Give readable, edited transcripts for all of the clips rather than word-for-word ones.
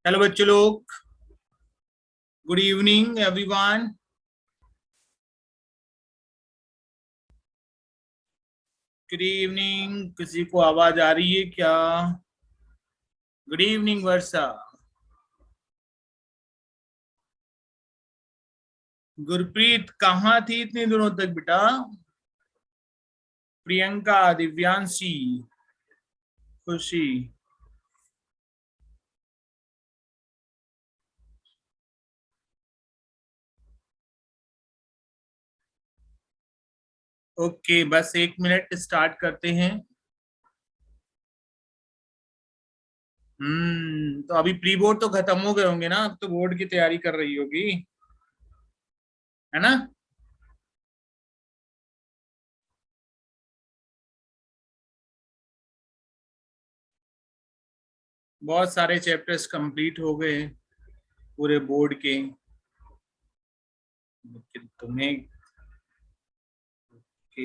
Hello बच्चों लोग। Good evening everyone. Good evening. किसी को आवाज आ रही है क्या? गुड इवनिंग वर्षा। गुरप्रीत कहाँ थी इतने दिनों तक बेटा? प्रियंका, दिव्यांशी, खुशी। ओके, बस 1 मिनट, स्टार्ट करते हैं। तो अभी प्री बोर्ड तो खत्म हो गए होंगे ना, अब तो बोर्ड की तैयारी कर रही होगी, है ना? बहुत सारे चैप्टर्स कंप्लीट हो गए पूरे बोर्ड के, लेकिन तुम्हें के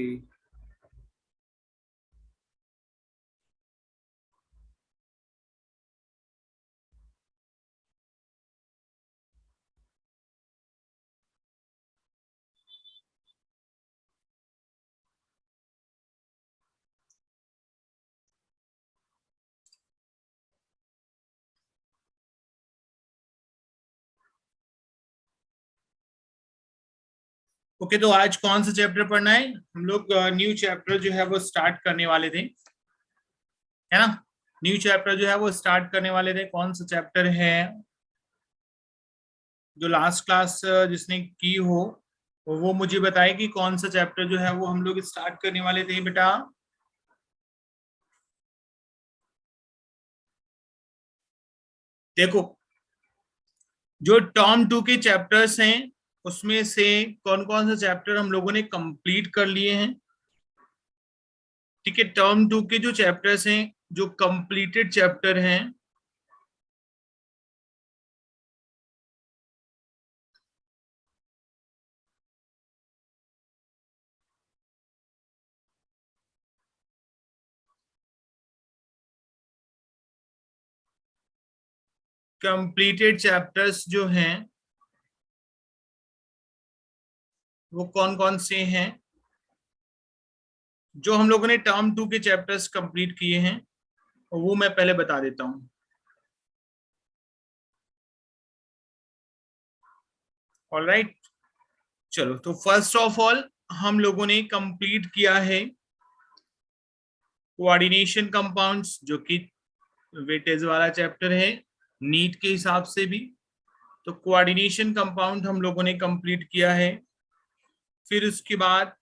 ओके, तो आज कौन सा चैप्टर पढ़ना है? हम लोग न्यू चैप्टर जो है वो स्टार्ट करने वाले थे, है ना? न्यू चैप्टर जो है वो स्टार्ट करने वाले थे। कौन सा चैप्टर है? जो लास्ट क्लास जिसने की हो वो मुझे बताए कि कौन सा चैप्टर जो है वो हम लोग स्टार्ट करने वाले थे बेटा। देखो, जो टर्म 2 के चैप्टर्स हैं उसमें से कौन कौन सा चैप्टर हम लोगों ने कंप्लीट कर लिए हैं। ठीक है, टर्म 2 के जो चैप्टर्स हैं, जो कंप्लीटेड चैप्टर हैं, कंप्लीटेड चैप्टर्स जो हैं वो कौन कौन से हैं? जो हम लोगों ने टर्म 2 के चैप्टर्स कंप्लीट किए हैं वो मैं पहले बता देता हूँ। ऑलराइट, चलो, तो फर्स्ट ऑफ ऑल हम लोगों ने कंप्लीट किया है कोऑर्डिनेशन कंपाउंड्स, जो कि वेटेज वाला चैप्टर है नीट के हिसाब से भी। तो कोऑर्डिनेशन कंपाउंड हम लोगों ने कंप्लीट किया है। फिर उसके बाद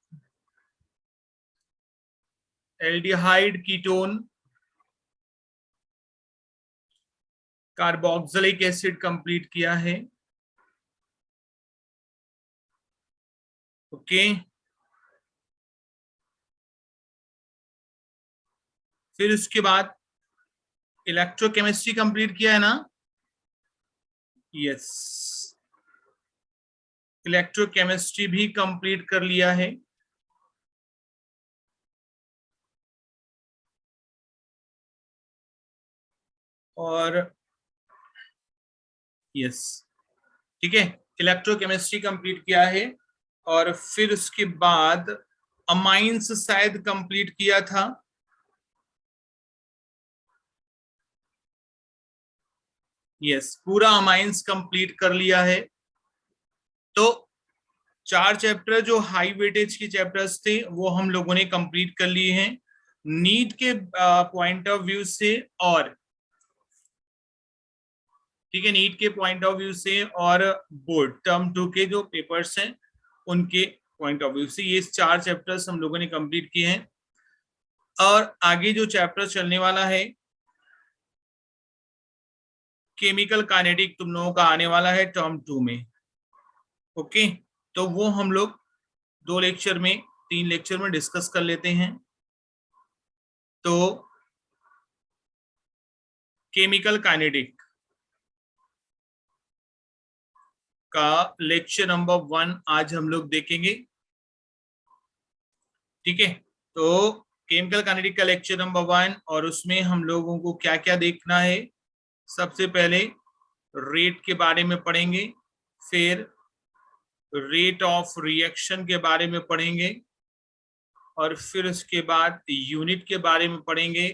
aldehyde ketone, carboxylic acid complete किया है। ओके, फिर उसके बाद इलेक्ट्रोकेमिस्ट्री कंप्लीट किया है ना? यस, इलेक्ट्रोकेमिस्ट्री भी कंप्लीट कर लिया है। और यस, ठीक है, इलेक्ट्रोकेमिस्ट्री कंप्लीट किया है। और फिर उसके बाद अमाइंस शायद कंप्लीट किया था। यस, पूरा अमाइंस कंप्लीट कर लिया है। तो 4 चैप्टर जो हाई वेटेज के चैप्टर्स थे वो हम लोगों ने कंप्लीट कर लिए हैं नीट के पॉइंट ऑफ व्यू से। और ठीक है, नीट के पॉइंट ऑफ व्यू से और बोर्ड टर्म 2 के जो पेपर्स हैं उनके पॉइंट ऑफ व्यू से ये 4 चैप्टर्स हम लोगों ने कंप्लीट किए हैं। और आगे जो चैप्टर चलने वाला है केमिकल काइनेटिक, तुम लोगों का आने वाला है टर्म 2 में। ओके, तो वो हम लोग 2 लेक्चर में, 3 लेक्चर में डिस्कस कर लेते हैं। तो केमिकल काइनेटिक का लेक्चर नंबर 1 आज हम लोग देखेंगे। ठीक है, तो केमिकल काइनेटिक का लेक्चर नंबर 1, और उसमें हम लोगों को क्या क्या देखना है। सबसे पहले रेट के बारे में पढ़ेंगे, फिर रेट ऑफ रिएक्शन के बारे में पढ़ेंगे, और फिर उसके बाद यूनिट के बारे में पढ़ेंगे,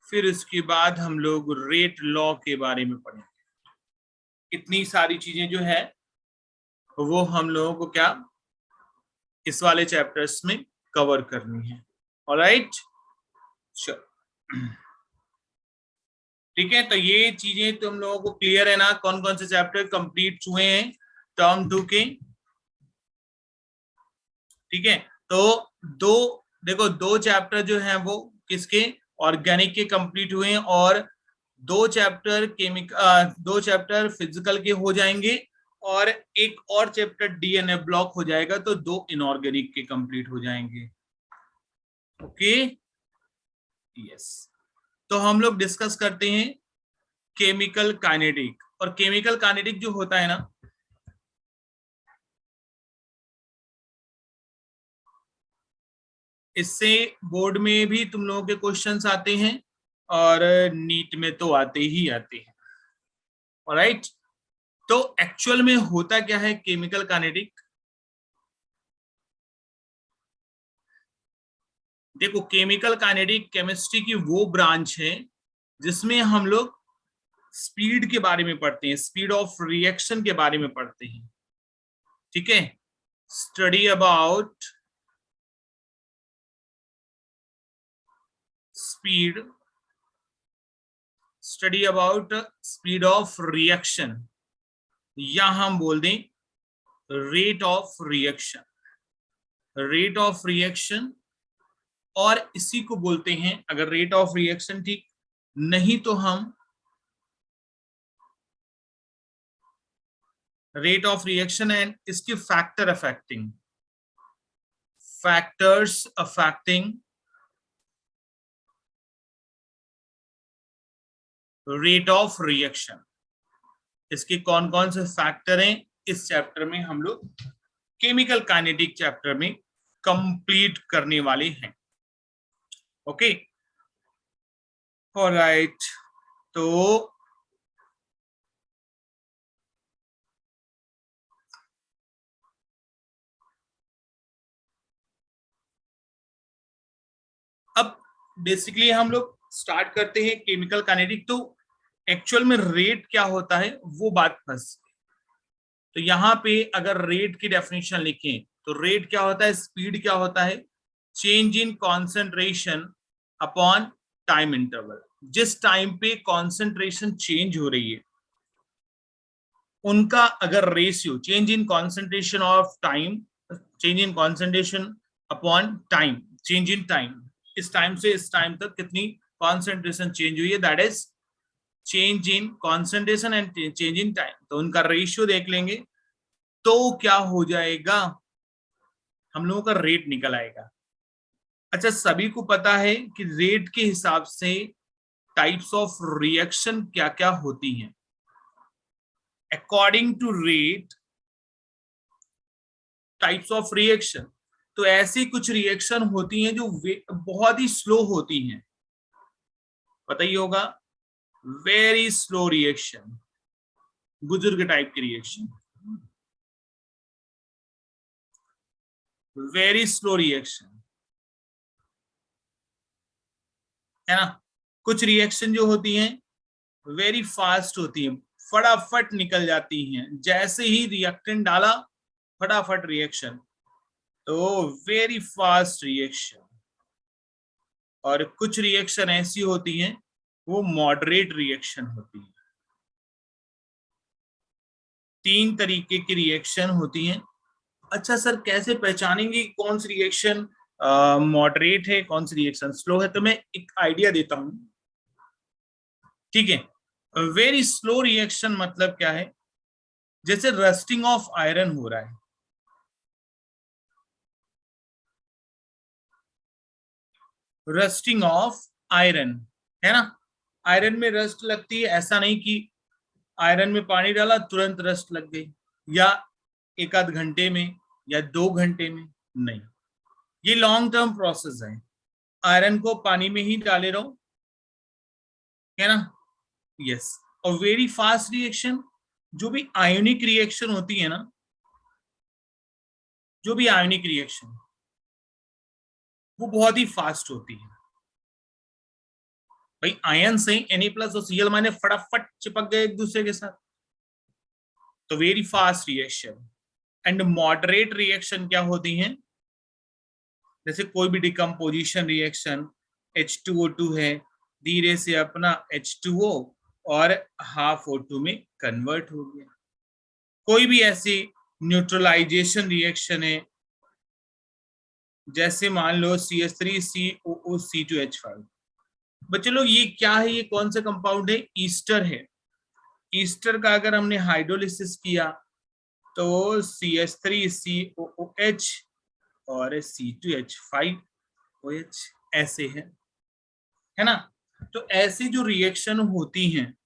फिर उसके बाद हम लोग रेट लॉ के बारे में पढ़ेंगे। इतनी सारी चीजें जो है वो हम लोगों को क्या इस वाले चैप्टर्स में कवर करनी है। ऑलराइट, चलो ठीक है। तो ये चीजें तुम लोगों को क्लियर है ना, कौन कौन से चैप्टर कंप्लीट हुए हैं टर्म 2 के। ठीक है, तो दो देखो, दो चैप्टर जो है वो किसके, ऑर्गेनिक के कंप्लीट हुए हैं, और दो चैप्टर फिजिकल के हो जाएंगे, और एक और चैप्टर डीएनए ब्लॉक हो जाएगा, तो दो इनऑर्गेनिक के कंप्लीट हो जाएंगे। Okay, yes. तो हम लोग डिस्कस करते हैं केमिकल काइनेटिक। और केमिकल काइनेटिक जो होता है ना, इससे बोर्ड में भी तुम लोगों के क्वेश्चंस आते हैं, और नीट में तो आते ही आते हैं। ऑलराइट, तो एक्चुअल में होता क्या है केमिकल काइनेटिक। देखो, केमिकल काइनेटिक केमिस्ट्री की वो ब्रांच है जिसमें हम लोग स्पीड के बारे में पढ़ते हैं, स्पीड ऑफ रिएक्शन के बारे में पढ़ते हैं। ठीक है, study about speed, study about speed of reaction, या हम बोल दें rate of reaction, rate of reaction. और इसी को बोलते हैं, अगर रेट ऑफ रिएक्शन ठीक नहीं तो हम रेट ऑफ रिएक्शन एंड इसके factors affecting rate of reaction, इसके कौन कौन से फैक्टर हैं इस चैप्टर में हम लोग केमिकल काइनेटिक चैप्टर में कंप्लीट करने वाले हैं। ओके, ऑलराइट, तो अब बेसिकली हम लोग स्टार्ट करते हैं केमिकल काइनेटिक। तो एक्चुअल में रेट क्या होता है वो बात फंस, तो यहाँ पे अगर रेट की डेफिनेशन लिखें तो रेट क्या होता है, स्पीड क्या होता है, change in concentration upon time interval. जिस टाइम पे कॉन्सेंट्रेशन चेंज हो रही है उनका अगर ratio, change in concentration of time, change in concentration upon time, change in time, इस टाइम से इस टाइम तक कितनी कॉन्सेंट्रेशन चेंज हुई है, that is change in concentration and change in time. तो उनका रेशियो देख लेंगे तो क्या हो जाएगा, हम लोगों का रेट निकल आएगा। अच्छा, सभी को पता है कि रेट के हिसाब से टाइप्स ऑफ रिएक्शन क्या क्या होती हैं। According to rate types of reaction, तो ऐसी कुछ रिएक्शन होती हैं जो बहुत ही स्लो होती हैं, पता ही होगा, वेरी स्लो रिएक्शन, बुजुर्ग टाइप की रिएक्शन, वेरी स्लो रिएक्शन, है ना। कुछ रिएक्शन जो होती हैं वेरी फास्ट होती हैं, फटाफट निकल जाती हैं, जैसे ही रिएक्टेंट डाला फटाफट रिएक्शन, तो वेरी फास्ट रिएक्शन। और कुछ रिएक्शन ऐसी होती हैं वो मॉडरेट रिएक्शन होती है। तीन तरीके की रिएक्शन होती हैं। अच्छा सर, कैसे पहचानेंगे कौन सी रिएक्शन मॉडरेट है कौन सी रिएक्शन स्लो है, तो मैं एक आइडिया देता हूं। ठीक है, वेरी स्लो रिएक्शन मतलब क्या है, जैसे रस्टिंग ऑफ आयरन हो रहा है, रस्टिंग ऑफ आयरन, है ना। आयरन में रस्ट लगती है, ऐसा नहीं कि आयरन में पानी डाला तुरंत रस्ट लग गई, या एक आध घंटे में या 2 घंटे में, नहीं, ये लॉन्ग टर्म प्रोसेस है। आयरन को पानी में ही डाले रहो, है ना, यस। और वेरी फास्ट रिएक्शन, जो भी आयोनिक रिएक्शन होती है ना, जो भी आयोनिक रिएक्शन, वो बहुत ही फास्ट होती है भाई। आयन से Na+ और Cl- फटाफट चिपक गए एक दूसरे के साथ, तो very fast reaction. And moderate reaction क्या होती हैं, जैसे कोई भी डिकम्पोजिशन रिएक्शन, H2O2 है, धीरे से अपना H2O और हाफ O2 में कन्वर्ट हो गया। कोई भी ऐसी न्यूट्रलाइजेशन रिएक्शन है, जैसे मान लो CH3COO(C2H5). बच्चे लोग ये क्या है, ये कौन सा कंपाउंड है, ईस्टर है। ईस्टर का अगर हमने हाइड्रोलिसिस किया तो CH3COOH और C2H5OH ऐसे है ना। तो ऐसी जो रिएक्शन होती हैं,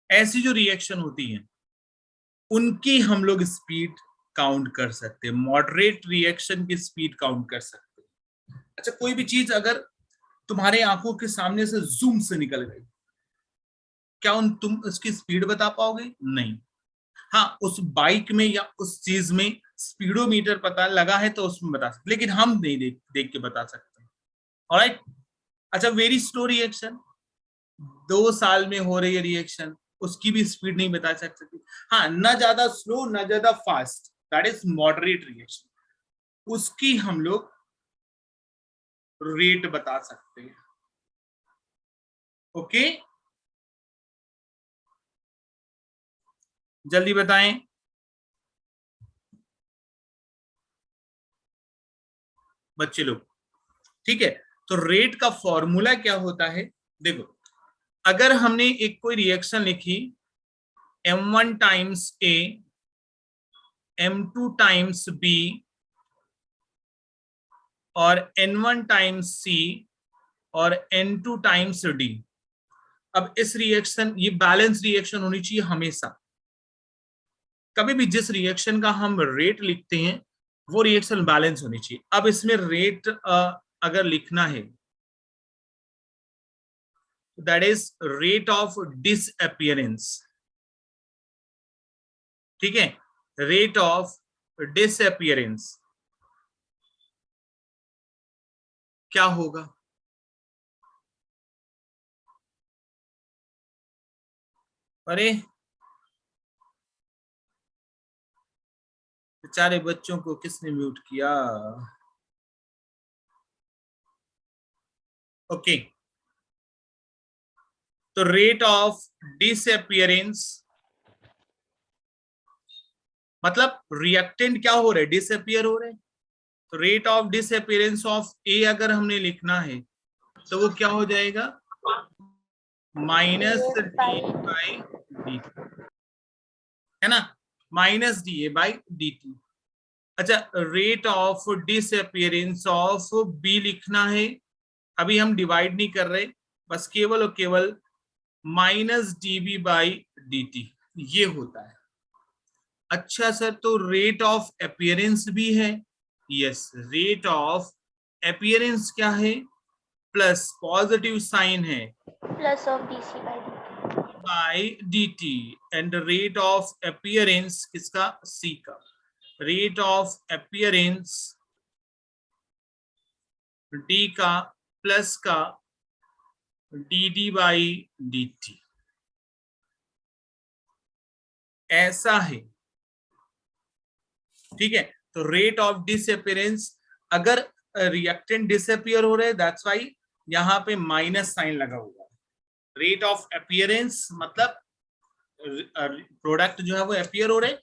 ऐसी जो रिएक्शन होती हैं, उनकी हम लोग स्पीड काउंट कर सकते हैं, मॉडरेट रिएक्शन की स्पीड काउंट कर सकते हैं। अच्छा, कोई भी चीज अगर तुम्हारे आंखों के सामने से जूम से निकल गई, क्या तुम उसकी स्पीड बता पाओगे? नहीं। हाँ, उस बाइक में या उस चीज में स्पीडोमीटर पता लगा है तो उसमें बता सकते, लेकिन हम नहीं देख के बता सकते। ऑलराइट। अच्छा, वेरी स्लो रिएक्शन, 2 साल में हो रही है रिएक्शन, उसकी भी स्पीड नहीं बता सकते। हाँ, ना ज्यादा स्लो ना ज्यादा fast, that is moderate reaction, उसकी हम लोग रेट बता सकते हैं। ओके, जल्दी बताएं बच्चे लोग। ठीक है, तो रेट का फॉर्मूला क्या होता है, देखो, अगर हमने एक कोई रिएक्शन लिखी M1 times A, M2 times B और N1 टाइम्स C और N2 टाइम्स D। अब इस रिएक्शन, ये बैलेंस रिएक्शन होनी चाहिए हमेशा। कभी भी जिस रिएक्शन का हम रेट लिखते हैं वो रिएक्शन बैलेंस होनी चाहिए। अब इसमें रेट अगर लिखना है, that is rate of disappearance. ठीक है, रेट ऑफ डिसअपियरेंस क्या होगा? अरे बेचारे बच्चों को किसने म्यूट किया? ओके, तो रेट ऑफ डिसअपियरेंस मतलब रिएक्टेंट क्या हो रहे, डिसअपियर हो रहे। तो रेट ऑफ डिसअपियरेंस ऑफ ए अगर हमने लिखना है तो वो क्या हो जाएगा, -D/dt, है ना, -Da/dt। अच्छा, rate of disappearance of B लिखना है, अभी हम डिवाइड नहीं कर रहे, बस केवल और केवल -dB/dt ये होता है। अच्छा सर, तो रेट ऑफ अपीयरेंस भी है? यस, रेट ऑफ अपीयरेंस क्या है, प्लस पॉजिटिव साइन है, plus of dc/dt and rate of appearance किसका, सी का, रेट ऑफ अपीयरेंस डी का प्लस का dd/dt ऐसा है। ठीक है, तो रेट ऑफ डिसअपियरेंस, अगर रिएक्टेंट डिसअपियर हो रहे, दैट्स व्हाई यहाँ पे माइनस साइन लगा हुआ है। रेट ऑफ अपीयरेंस मतलब प्रोडक्ट जो है वो अपीयर हो रहे,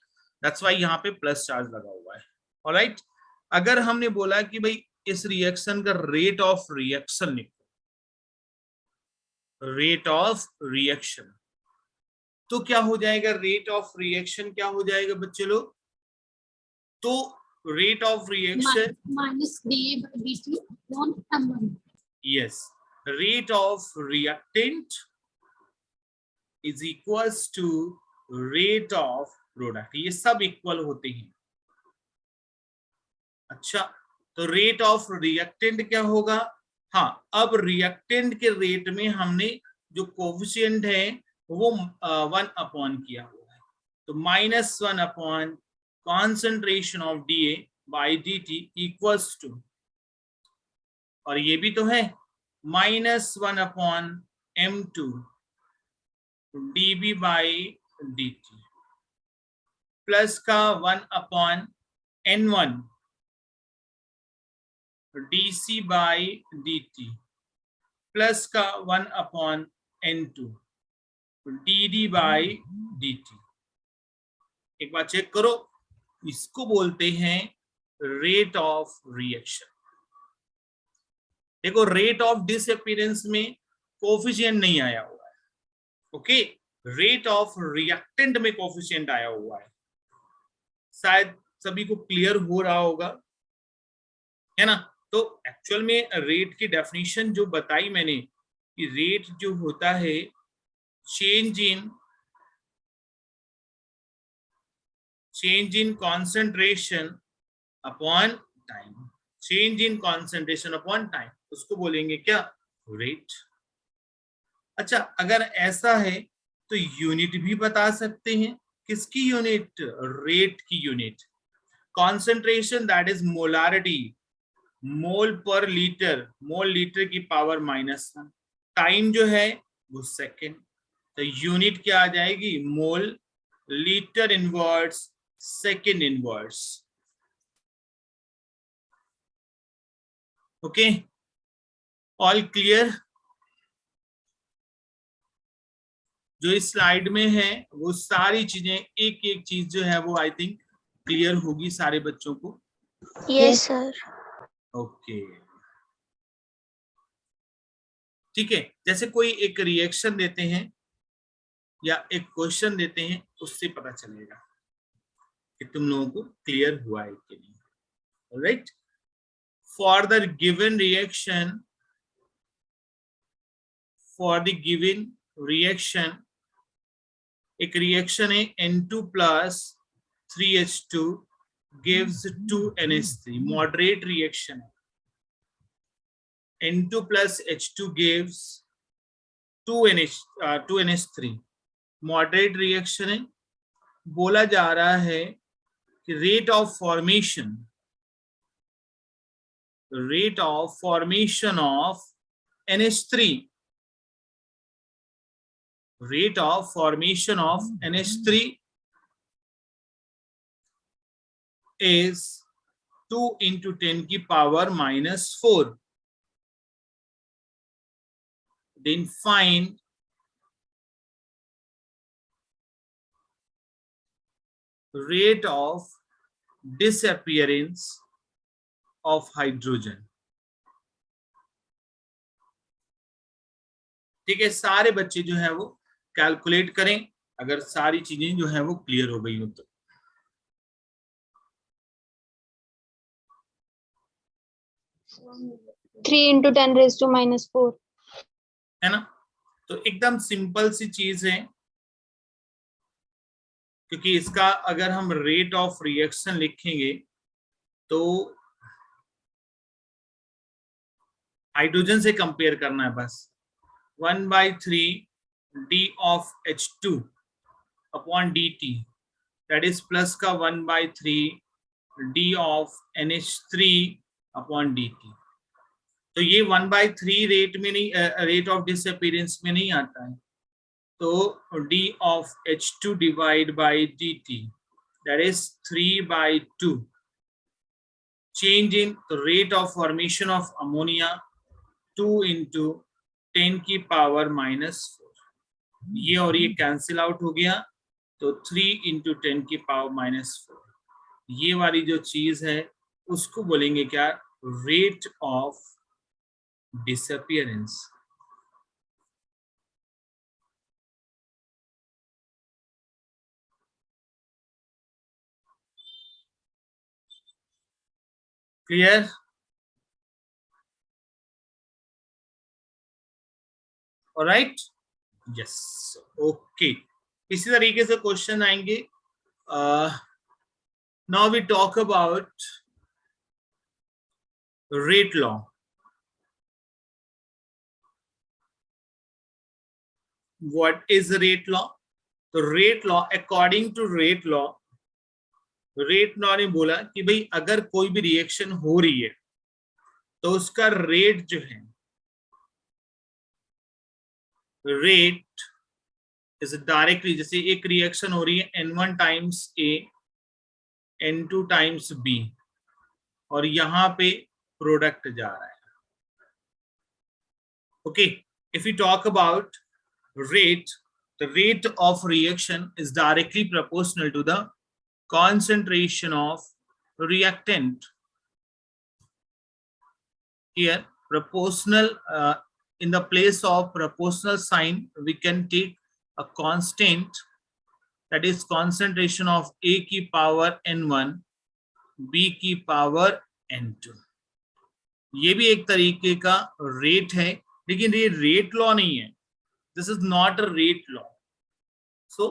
दैट्स व्हाई यहाँ पे प्लस चार्ज लगा हुआ है। ऑलराइट, अगर हमने बोला कि भाई इस रिएक्शन का रेट ऑफ रिएक्शन लिखो, रेट ऑफ रिएक्शन, तो क्या हो जाएगा, रेट ऑफ रिएक्शन क्या हो जाएगा बच्चे लोग, तो rate of reaction -Da/dt on M1. yes, rate of reactant is equals to rate of product, ये सब इक्वल होते हैं। अच्छा, तो रेट ऑफ रिएक्टेंट क्या होगा, हाँ, अब रिएक्टेंट के रेट में हमने जो कोफिशिएंट है वो 1 किया हुआ है, तो -1 concentration of dA by dt equals to, और ये भी तो है -1/m2 dB by dt plus का 1/n1 dC by dt plus का 1/n2 dd by dt। एक बार चेक करो, इसको बोलते हैं रेट ऑफ रिएक्शन। देखो रेट ऑफ डिसअपीयरेंस में कोफिशिएंट नहीं आया हुआ है, ओके, रेट ऑफ रिएक्टेंट में कोफिशिएंट आया हुआ है। शायद सभी को क्लियर हो रहा होगा, है ना। तो एक्चुअल में रेट की डेफिनेशन जो बताई मैंने कि रेट जो होता है change in concentration upon time, change in concentration upon time, उसको बोलेंगे क्या, रेट। अच्छा, अगर ऐसा है तो यूनिट भी बता सकते हैं। किसकी यूनिट, रेट की unit. Concentration that is molarity, mole per litre, mole litre की पावर -1। टाइम जो है वो सेकेंड, तो यूनिट क्या आ जाएगी, mole litre inverse second inverse. Okay, all clear. जो इस स्लाइड में है वो सारी चीजें, एक एक चीज जो है वो आई थिंक क्लियर होगी सारे बच्चों को। Yes sir. ओके, ठीक है। जैसे कोई एक रिएक्शन देते हैं या एक क्वेश्चन देते हैं, उससे पता चलेगा कि तुम लोगों को क्लियर हुआ है कि नहीं। Right, for the given reaction, for the given reaction, एक रिएक्शन है N2 plus 3H2 gives 2NH3, moderate reaction है। N2 plus H2 gives 2NH3, moderate reaction है। बोला जा रहा है कि rate of formation of NH3, rate of formation of NH3 is 2 into 10 की power -4. Then find rate of disappearance of hydrogen। ठीक है, सारे बच्चे जो है वो कैलकुलेट करें, अगर सारी चीजें जो है वो क्लियर हो गई हो तो। थ्री इंटू 10⁻⁻⁴ है ना, तो एकदम सिंपल सी चीज है, क्योंकि इसका अगर हम रेट ऑफ रिएक्शन लिखेंगे तो हाइड्रोजन से कंपेयर करना है बस। 1/3 d of H2 upon dt, that is plus का 1/3 d of NH3 upon dt। तो ये 1/3 रेट में नहीं, रेट ऑफ डिसअपीयरेंस में नहीं आता है, तो d of H2 divide by dt, that is 3/2। Change in rate of formation of ammonia 2 into 10 की पावर -4, ये और ये कैंसिल आउट हो गया, तो 3 into 10 की पावर -4, ये वाली जो चीज है उसको बोलेंगे क्या, rate of disappearance. Clear, alright, yes, okay. इसी तरीके से क्वेश्चन आएंगे। Now we talk about rate law. What is rate law? तो rate law, according to rate law ने बोला कि भाई अगर कोई भी रिएक्शन हो रही है तो उसका रेट जो है, रेट इज डायरेक्टली, जैसे एक रिएक्शन हो रही है N1 times A, N2 times B, और यहां पे प्रोडक्ट जा रहा है. Okay, if you talk about rate, the rate of reaction is directly proportional to the concentration of reactant. Here proportional, in the place of proportional sign we can take a constant, that is concentration of A की power n1 B की power n2. ये भी एक तरीके का rate है, लेकिन ये रेट लॉ नहीं है. This is not a rate law. So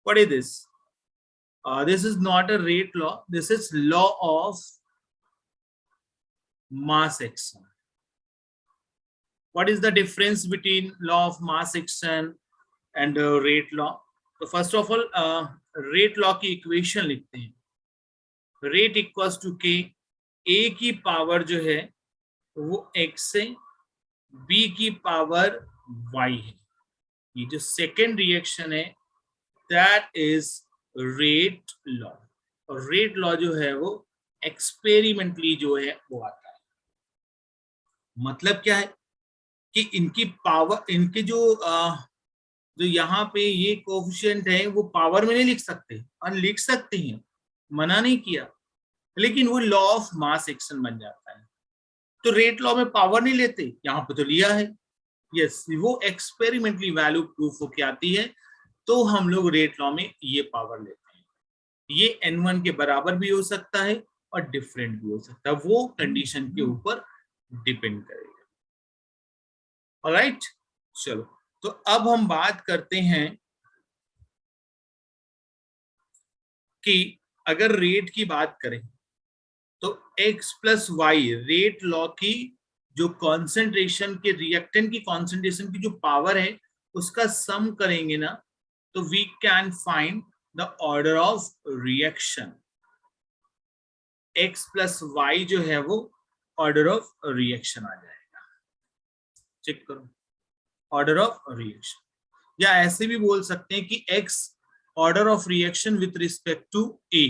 what is this? This is not a rate law. This is law of mass action. What is the difference between law of mass action and rate law? So first of all, rate law की equation लिखते हैं. Rate equals to K. A की power जो है वो x है, B की पावर y है. ये जो सेकेंड रिएक्शन है that is rate law. और रेट लॉ जो है वो एक्सपेरिमेंटली जो है वो आता है. मतलब क्या है कि इनकी पावर, इनके जो यहाँ पे ये कोफिशिएंट है वो पावर में नहीं लिख सकते, और लिख सकते हैं, मना नहीं किया, लेकिन वो लॉ ऑफ मास एक्शन बन जाता है. तो रेट लॉ में पावर नहीं लेते, यहाँ पे तो लिया है. यस, वो एक्सपेरिमेंटली वैल्यू प्रूफ होके आती है, तो हम लोग रेट लॉ में ये पावर लेते हैं. ये N1 के बराबर भी हो सकता है और डिफरेंट भी हो सकता है, वो कंडीशन के ऊपर डिपेंड करेगा. ऑलराइट, चलो तो अब हम बात करते हैं कि अगर रेट की बात करें तो x plus y, rate law की जो कॉन्सेंट्रेशन के, रिएक्टेंट की कॉन्सेंट्रेशन की जो पावर है उसका सम करेंगे ना, तो we can find the order of reaction. x plus y जो है वो ऑर्डर ऑफ रिएक्शन आ जाएगा. चेक करो, ऑर्डर ऑफ रिएक्शन. या ऐसे भी बोल सकते हैं कि x order of reaction with respect to A,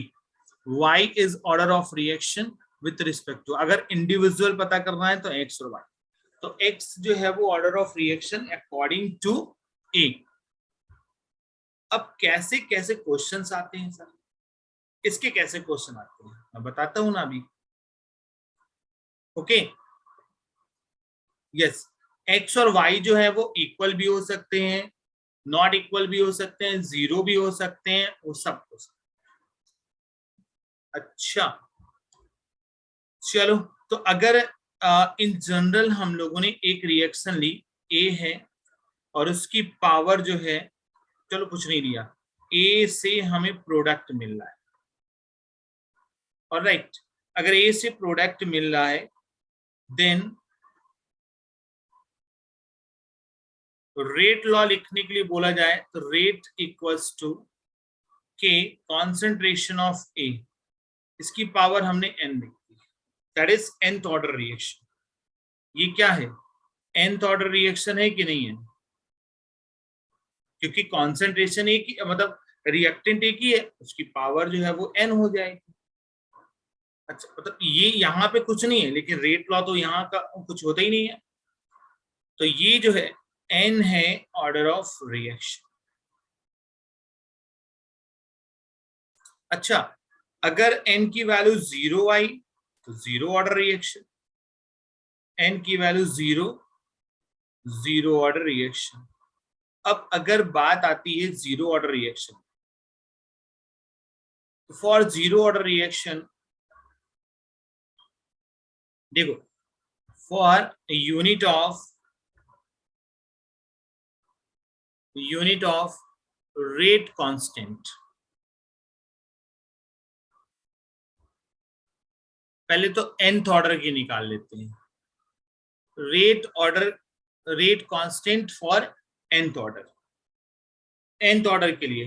y is order of reaction with respect to, अगर इंडिविजुअल पता करना है तो x और y. तो x जो है वो order of reaction according to A. अब कैसे कैसे क्वेश्चंस आते हैं सर, इसके कैसे क्वेश्चन आते हैं मैं बताता हूं ना अभी. ओके, यस, x और y जो है वो इक्वल भी हो सकते हैं, नॉट इक्वल भी हो सकते हैं, जीरो भी हो सकते हैं, वो सब हो सकते हैं. अच्छा चलो, तो अगर इन जनरल हम लोगों ने एक रिएक्शन ली, A है और उसकी पावर जो है, चलो कुछ नहीं लिया, A से हमें प्रोडक्ट मिल रहा है. ऑलराइट, अगर A से प्रोडक्ट मिल रहा है देन रेट लॉ लिखने के लिए बोला जाए तो rate equals to K concentration of A, इसकी पावर हमने n लिख दी, that is nth order reaction. ये क्या है, nth ऑर्डर रिएक्शन है कि नहीं है, क्योंकि कॉन्सेंट्रेशन एक ही, मतलब रिएक्टेंट एक ही है, उसकी पावर जो है वो n हो जाएगी. अच्छा, मतलब ये यहाँ पे कुछ नहीं है, लेकिन रेट लॉ तो यहाँ का कुछ होता ही नहीं है. तो ये जो है n है ऑर्डर ऑफ रिएक्शन. अच्छा, अगर n की वैल्यू 0 आई तो जीरो ऑर्डर रिएक्शन, n की वैल्यू 0, जीरो ऑर्डर रिएक्शन. अब अगर बात आती है जीरो ऑर्डर रिएक्शन, तो फॉर जीरो ऑर्डर रिएक्शन देखो, for unit of rate constant, पहले तो nth ऑर्डर की निकाल लेते हैं. Rate order rate constant for nth order, nth order के लिए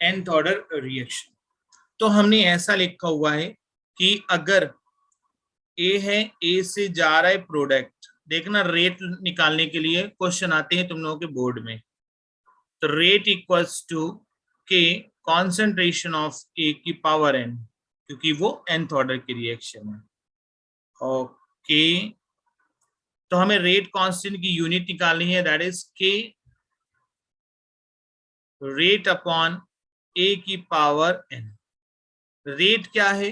nth ऑर्डर रिएक्शन। तो हमने ऐसा लिखा हुआ है कि अगर ए है, ए से जा रहा है प्रोडक्ट, देखना रेट निकालने के लिए क्वेश्चन आते हैं तुम लोगों के बोर्ड में, तो rate equals to k concentration of A की पावर n, क्योंकि वो nth ऑर्डर की रिएक्शन है। ओके, तो हमें रेट कांस्टेंट की यूनिट निकालनी है, दैट इज के रेट अपॉन ए की पावर n। रेट क्या है?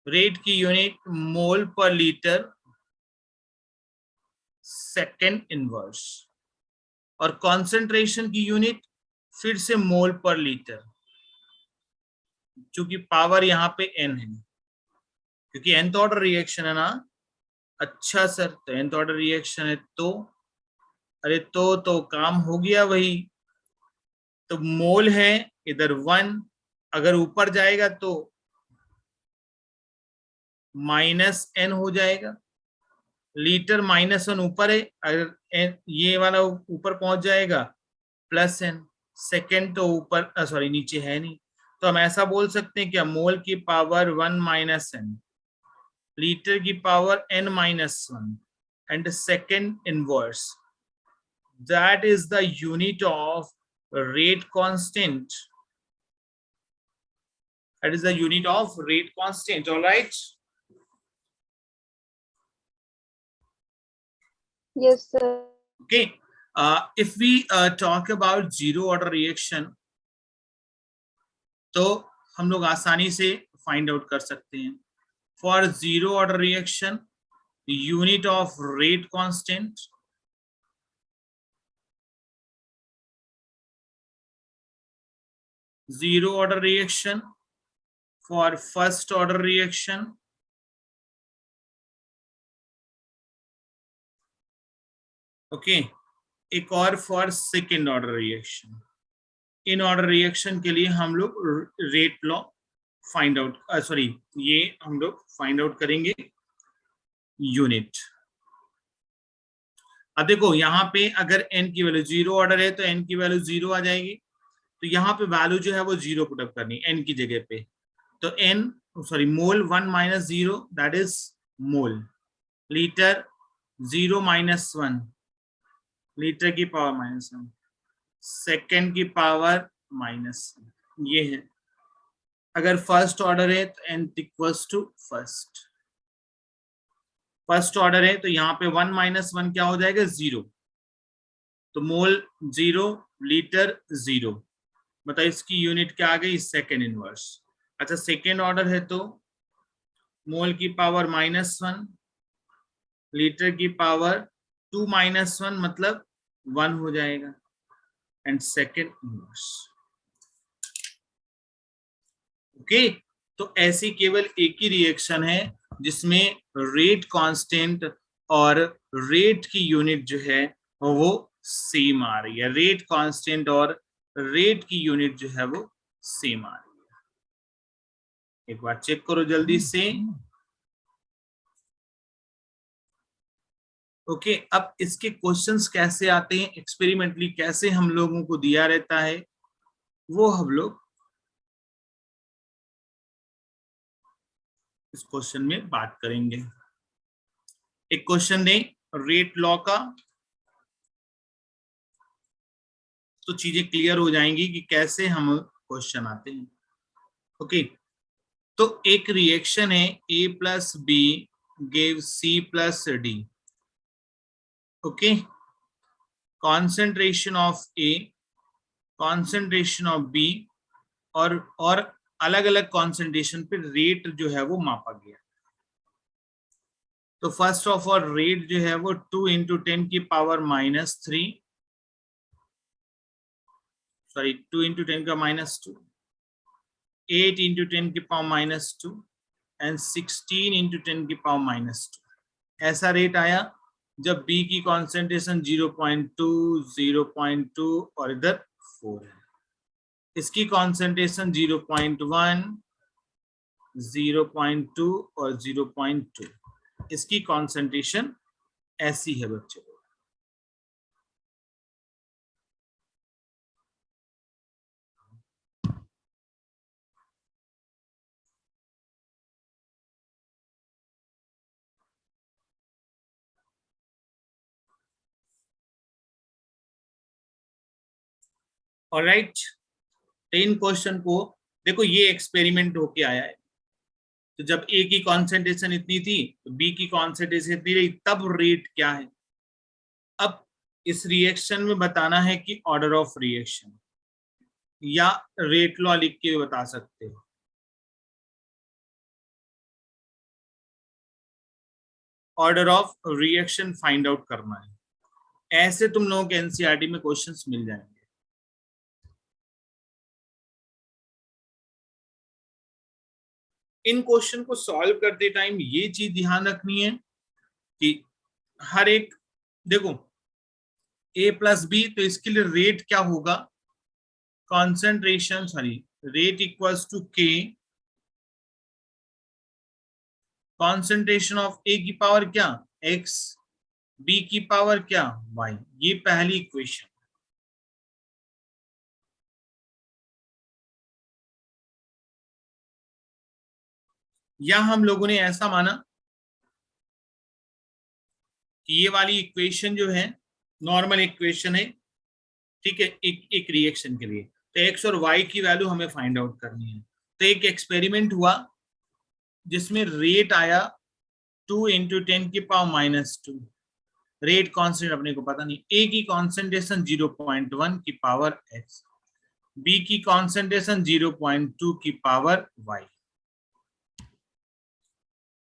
रेट की unit mole per litre second inverse, और कॉन्सेंट्रेशन की यूनिट फिर से मोल पर लीटर, क्योंकि पावर यहाँ पे n है, क्योंकि nth ऑर्डर रिएक्शन है ना। अच्छा सर, तो nth ऑर्डर रिएक्शन है तो अरे तो काम हो गया वही, तो मोल है इधर 1, अगर ऊपर जाएगा तो -n हो जाएगा, लीटर -1 ऊपर है, अगर ये वाला ऊपर पहुंच जाएगा +n, सेकेंड तो ऊपर सॉरी नीचे है नहीं, तो हम ऐसा बोल सकते हैं क्या, मोल की पावर 1 - n, लीटर की power n-1 and second inverse, that is the unit of rate constant, that is the unit of rate constant, all right? Yes, sir. Okay, if we talk about zero order reaction, तो हम लोग आसानी से find out कर सकते हैं। For zero order reaction, unit of rate constant zero order reaction, for first order reaction okay, एक और for second order reaction. In order reaction के लिए हम लोग rate law find out sorry ये हम लोग फाइंड आउट करेंगे यूनिट। अब देखो यहाँ पे अगर n की वैल्यू जीरो ऑर्डर है तो n की वैल्यू 0 आ जाएगी, तो यहाँ पे वैल्यू जो है वो 0 पुटअप करनी n की जगह पे, तो n sorry mole 1 - 0 that is mole, litre 0 - 1 litre की पावर -1, सेकेंड की पावर -1, ये है। अगर फर्स्ट ऑर्डर है तो n equals to first order है तो यहाँ पे 1 - 1 क्या हो जाएगा, 0, तो मोल 0 लीटर 0, बताइए इसकी यूनिट क्या आ गई, सेकेंड इनवर्स। अच्छा सेकेंड ऑर्डर है तो मोल की पावर -1 लीटर की पावर 2 - 1 मतलब 1 हो जाएगा, एंड सेकेंड इनवर्स। ओके, तो ऐसी केवल एक ही रिएक्शन है जिसमें रेट कांस्टेंट और रेट की यूनिट जो है वो सेम आ रही है, रेट कांस्टेंट और रेट की यूनिट जो है वो सेम आ रही है। एक बार चेक करो जल्दी से। ओके, अब इसके क्वेश्चंस कैसे आते हैं, एक्सपेरिमेंटली कैसे हम लोगों को दिया रहता है, वो हम लोग इस क्वेश्चन में बात करेंगे। एक क्वेश्चन दें रेट लॉ का, तो चीजें क्लियर हो जाएंगी कि कैसे हम क्वेश्चन आते हैं। ओके, तो एक रिएक्शन है A + B give C + D। Okay, concentration of A, concentration of B और अलग अलग कॉन्सेंट्रेशन पे रेट जो है वो मापा गया। तो फर्स्ट ऑफ ऑल रेट जो है वो 2 × 10 की पावर -3 सॉरी 2 × 10 का -2, 8 × 10 की पावर -2 एंड 16 × 10 की पावर -2। ऐसा रेट आया जब B की कॉन्सेंट्रेशन 0.2, 0.2 और इधर 4 है। इसकी कॉन्सेंट्रेशन 0.1, 0.2 और 0.2, इसकी कॉन्सेंट्रेशन ऐसी है बच्चे। ऑलराइट, 10 क्वेश्चन को देखो, ये एक्सपेरिमेंट होके आया है। तो जब ए की कॉन्सेंट्रेशन इतनी थी तो बी की कॉन्सेंट्रेशन इतनी रही, तब रेट क्या है। अब इस रिएक्शन में बताना है कि ऑर्डर ऑफ रिएक्शन, या रेट लॉ लिख के बता सकते हो। Order of reaction find out करना है। ऐसे तुम लोगों के एनसीईआरटी में क्वेश्चंस मिल जाएंगे। इन क्वेश्चन को सॉल्व करते टाइम ये चीज ध्यान रखनी है कि हर एक, देखो ए प्लस बी, तो इसके लिए रेट क्या होगा, concentration, sorry, rate equals to k concentration of A की पावर क्या, एक्स, बी की पावर क्या, वाई। ये पहली इक्वेशन। या हम लोगों ने ऐसा माना कि ये वाली इक्वेशन जो है नॉर्मल इक्वेशन है, ठीक है, एक रिएक्शन के लिए। तो एक्स और वाई की वैल्यू हमें फाइंड आउट करनी है। तो एक एक्सपेरिमेंट हुआ जिसमें रेट आया 2 इंटू 10 की पावर -2। रेट कांस्टेंट अपने को पता नहीं। ए की कॉन्सेंट्रेशन 0.1 की पावर एक्स, बी की कॉन्सेंट्रेशन 0.2 की पावर वाई,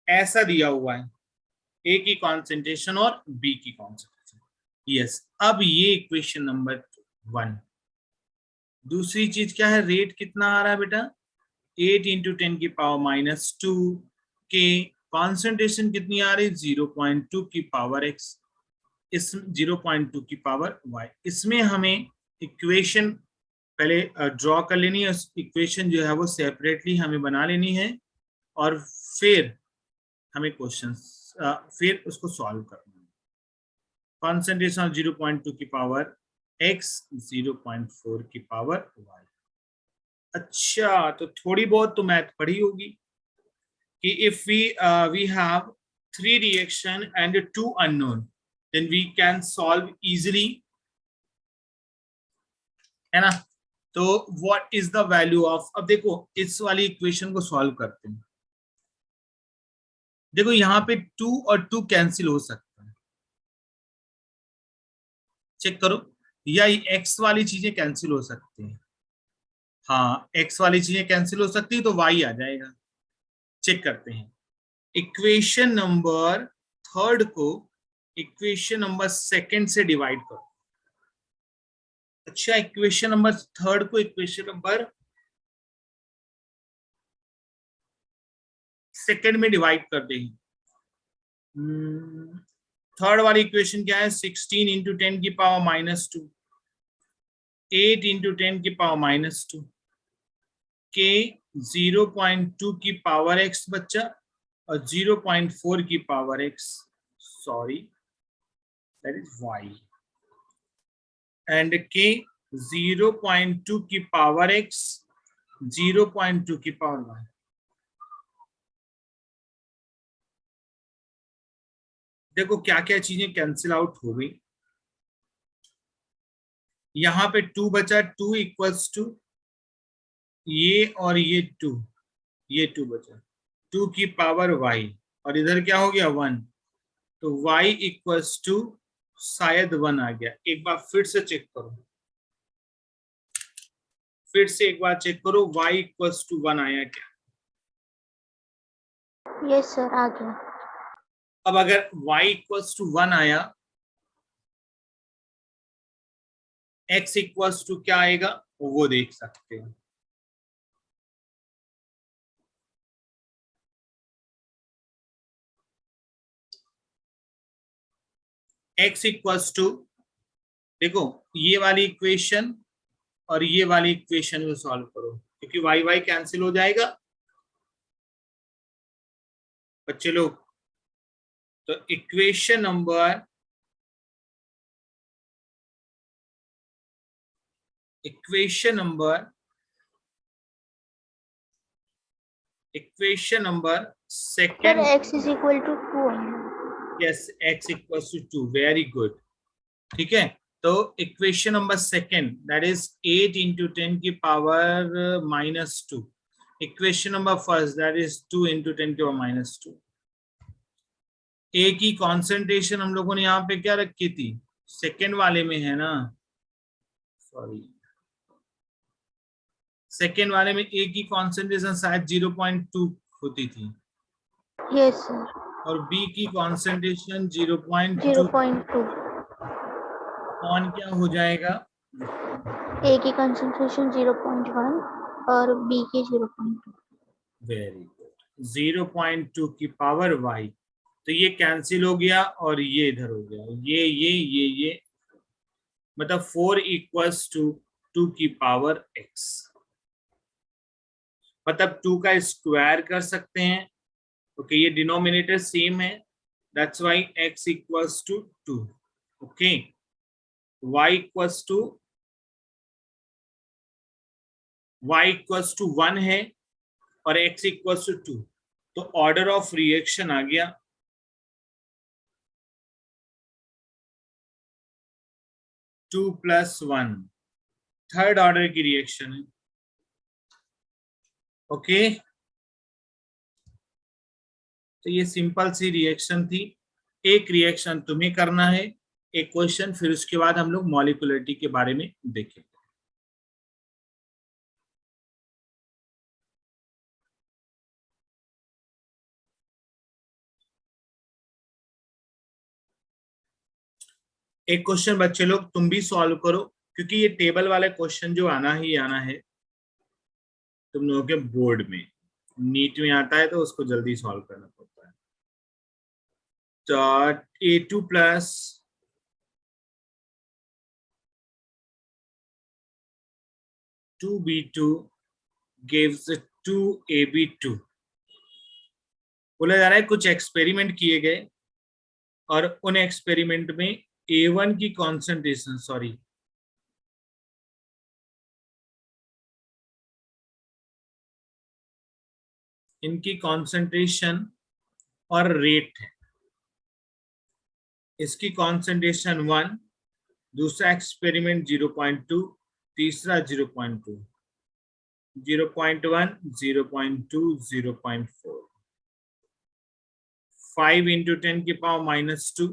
ऐसा दिया हुआ है, ए की कॉन्सेंट्रेशन और बी की कॉन्सेंट्रेशन। यस, अब ये इक्वेशन नंबर 1। दूसरी चीज क्या है, रेट कितना आ रहा है बेटा, 8 इंटू 10 की पावर -2 के कॉन्सेंट्रेशन कितनी आ रही, 0.2 की पावर एक्स, इस 0.2 की पावर वाई। इसमें हमें इक्वेशन पहले ड्रॉ कर लेनी है। इक्वेशन जो है वो सेपरेटली हमें बना लेनी है, और फिर हमें क्वेश्चन, फिर उसको सॉल्व करना है। कॉन्सेंट्रेशन 0.2 की पावर x, 0.4 की पावर y। अच्छा, तो थोड़ी बहुत तो मैथ पढ़ी होगी कि if we have 3 reaction and 2 unknown, then we can solve easily, है ना। तो what is the value of, अब देखो इस वाली इक्वेशन को सॉल्व करते हैं। देखो यहाँ पे 2 और 2 कैंसिल हो सकता है, चेक करो, या x वाली चीजें कैंसिल हो सकती हैं। हाँ, x वाली चीजें कैंसिल हो सकती है, तो y आ जाएगा। चेक करते हैं। इक्वेशन नंबर थर्ड को इक्वेशन नंबर सेकंड से डिवाइड करो। अच्छा, इक्वेशन नंबर थर्ड को इक्वेशन नंबर सेकंड में डिवाइड कर देंगे। थर्ड वाली इक्वेशन क्या है, 16 इंटू 10 की पावर -2, 8 इंटू 10 की पावर -2 के 0.2 की पावर x बच्चा, और 0.4 की power x, sorry that is y, and के 0.2 की पावर x, 0.2 की पावर y। देखो क्या क्या चीजें कैंसिल आउट हो गई। यहाँ पे 2 बचा, 2 इक्वल्स टू ये और ये 2, ये 2 बचा, 2 की पावर y, और इधर क्या हो गया 1, तो y इक्वल्स टू शायद 1 आ गया। एक बार फिर से चेक करो, फिर से एक बार चेक करो, y इक्वल्स टू 1 आया क्या। यस सर, आ गया। अब अगर y इक्वल्स टू 1 आया, x इक्वल्स टू क्या आएगा वो देख सकते हो। x इक्वल्स टू, देखो ये वाली इक्वेशन और ये वाली इक्वेशन को सॉल्व करो, क्योंकि वाई वाई कैंसिल हो जाएगा बच्चे लोग। तो equation number Sir, second. x is equal to 2. Yes, x equals to 2. Very good. ठीक है, तो equation number second that is 8 into 10 की power -2. Equation number first that is 2 into 10 की पावर -2. ए की कॉन्सेंट्रेशन हम लोगों ने यहाँ पे क्या रखी थी, सेकेंड वाले में है ना, सॉरी सेकेंड वाले में ए की कॉन्सेंट्रेशन शायद 0.2 होती थी. Yes, sir. और बी की कॉन्सेंट्रेशन 0.2. 0.2. कौन क्या हो जाएगा, A की concentration 0.1 और B की 0.2. Very good. 0.2 की पावर y, तो ये कैंसिल हो गया और ये इधर हो गया, ये मतलब 4 इक्वल्स टू 2 की पावर x, मतलब 2 का स्क्वायर कर सकते हैं. ओके, ये डिनोमिनेटर सेम है, that's why x equals to 2. Okay, y equals to 1 है और x इक्वल्स टू 2, तो ऑर्डर ऑफ रिएक्शन आ गया 2 + 1, थर्ड ऑर्डर की रिएक्शन है. ओके, तो ये सिंपल सी रिएक्शन थी. एक रिएक्शन तुम्हें करना है, एक क्वेश्चन, फिर उसके बाद हम लोग मॉलिक्युलरिटी के बारे में देखेंगे. एक क्वेश्चन बच्चे लोग तुम भी सॉल्व करो, क्योंकि ये टेबल वाला क्वेश्चन जो आना ही आना है तुम लोगों के बोर्ड में, नीट में आता है, तो उसको जल्दी सॉल्व करना पड़ता है. तो A2 + 2B2 gives 2AB2. बोला जा रहा है कुछ एक्सपेरिमेंट किए गए और उन एक्सपेरिमेंट में A1 की कॉन्सेंट्रेशन, सॉरी इनकी कॉन्सेंट्रेशन और रेट है. इसकी कॉन्सेंट्रेशन 1, दूसरा एक्सपेरिमेंट 0.2, तीसरा 0.2, 0.1, 0.2, 0.4. 5 इंटू 10 की पावर -2,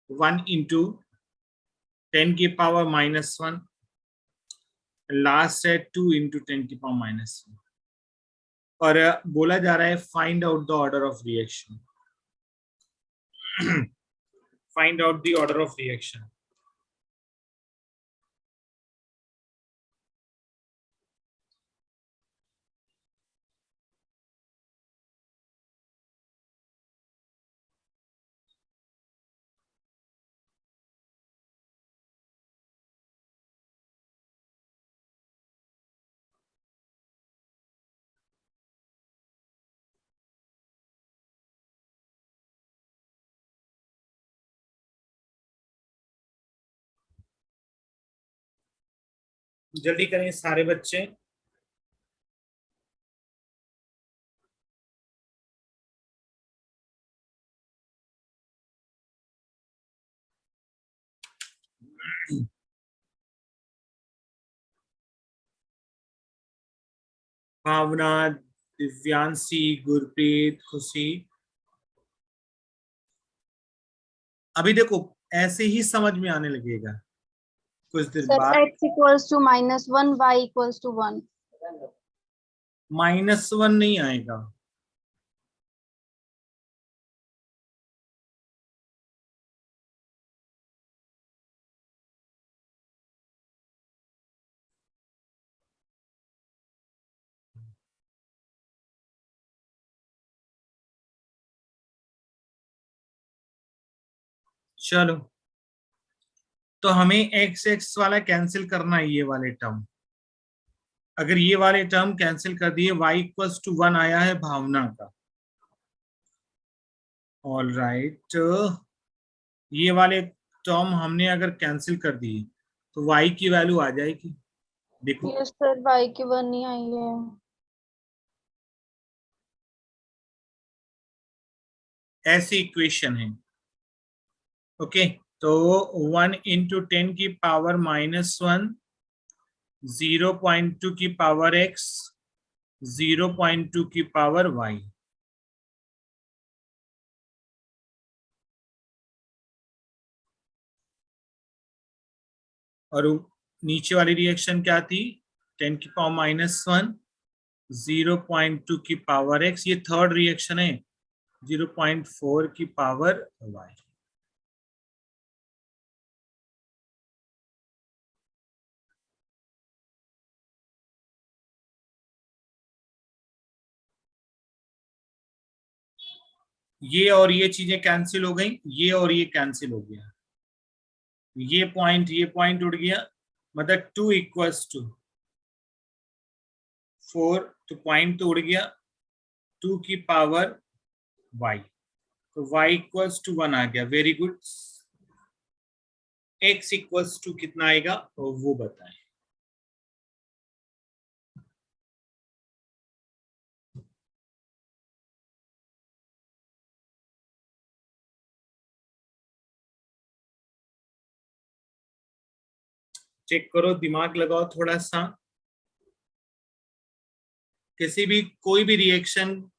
1 इंटू 10 की पावर -1, लास्ट है 2 इंटू 10 की पावर -1. और बोला जा रहा है find out the order of reaction. Find out the order of reaction. जल्दी करें सारे बच्चे. भावना, दिव्यांशी, गुरप्रीत, खुशी. अभी देखो ऐसे ही समझ में आने लगेगा कुछ दिन Sir, बाद. x equals to -1, y equals to 1. -1 नहीं आएगा, चलो. तो हमें x वाला कैंसिल करना है, ये वाले टर्म. अगर ये वाले टर्म कैंसिल कर दिए, y इक्वल्स टू 1 आया है भावना का। ऑल राइट, ये वाले टर्म हमने अगर कैंसिल कर दिए तो y की वैल्यू आ जाएगी। देखो यस सर, वाई की 1 नहीं आई है। ऐसी इक्वेशन है। ओके, तो 1 इंटू 10 की पावर -1, 0.2 की पावर x, 0.2 की पावर y। और नीचे वाली रिएक्शन क्या थी? 10 की पावर -1, 0.2 की पावर x, ये थर्ड रिएक्शन है, 0.4 की पावर y। ये और ये चीजें कैंसिल हो गई, ये और ये कैंसिल हो गया, ये पॉइंट उड़ गया, मतलब 2 इक्वल्स टू 4, तो पॉइंट तो उड़ गया, 2 की पावर y, तो y इक्वल्स टू 1 आ गया। Very good. x equals to कितना आएगा वो बताएं। चेक करो, दिमाग लगाओ थोड़ा सा। किसी भी कोई भी रिएक्शन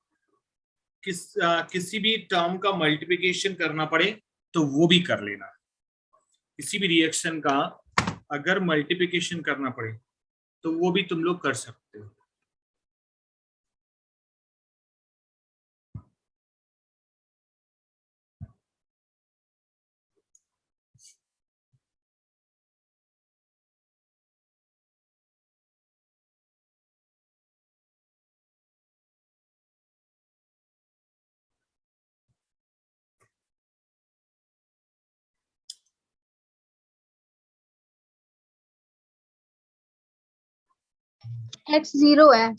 किसी भी टर्म का मल्टीप्लिकेशन करना पड़े तो वो भी कर लेना। किसी भी रिएक्शन का अगर मल्टीप्लिकेशन करना पड़े तो वो भी तुम लोग कर सकते हो। x 0 है।